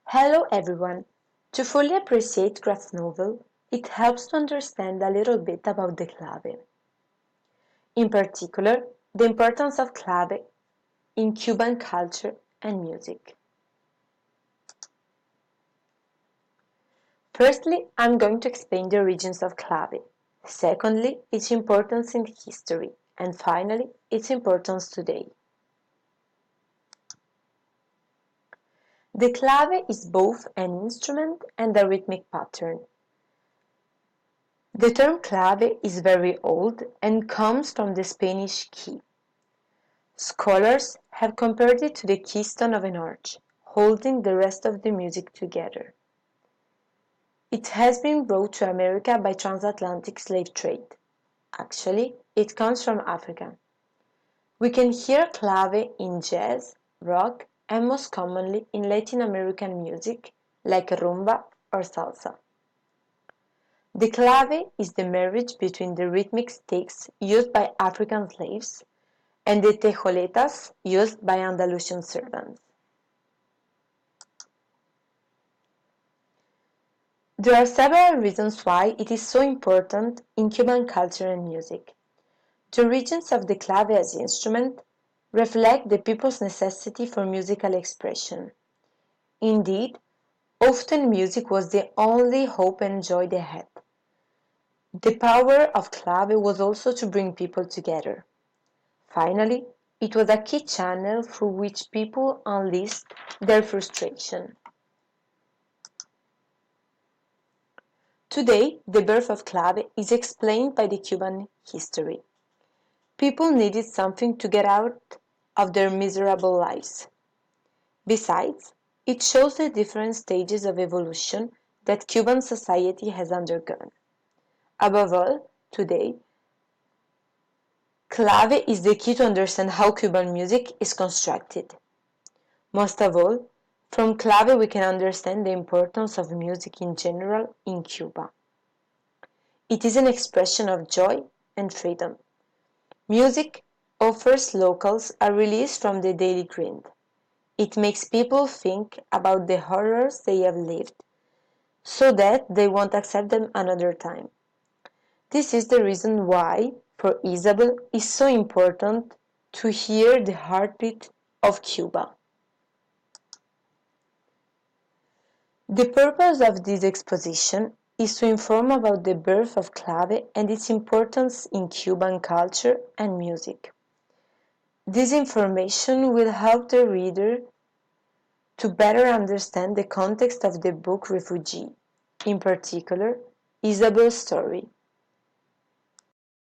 Hello everyone! To fully appreciate Graph novel, it helps to understand a little bit about the clave. In particular, the importance of clave in Cuban culture and music. Firstly, I'm going to explain the origins of clave. Secondly, its importance in history. And finally, its importance today. The clave is both an instrument and a rhythmic pattern. The term clave is very old and comes from the Spanish key. Scholars have compared it to the keystone of an arch, holding the rest of the music together. It has been brought to America by transatlantic slave trade. Actually, it comes from Africa. We can hear clave in jazz, rock, and most commonly in Latin American music like rumba or salsa. The clave is the marriage between the rhythmic sticks used by African slaves and the tejoletas used by Andalusian servants. There are several reasons why it is so important in Cuban culture and music. The origins of the clave as instrument reflect the people's necessity for musical expression. Indeed, often music was the only hope and joy they had. The power of clave was also to bring people together. Finally, it was a key channel through which people unleashed their frustration. Today, the birth of clave is explained by the Cuban history. People needed something to get out of their miserable lives. Besides, it shows the different stages of evolution that Cuban society has undergone. Above all, today, clave is the key to understand how Cuban music is constructed. Most of all, from clave we can understand the importance of music in general in Cuba. It is an expression of joy and freedom. Music offers locals a release from the daily grind. It makes people think about the horrors they have lived, so that they won't accept them another time. This is the reason why, for Isabel, it's so important to hear the heartbeat of Cuba. The purpose of this exposition is to inform about the birth of clave and its importance in Cuban culture and music. This information will help the reader to better understand the context of the book Refugee, in particular, Isabel's story.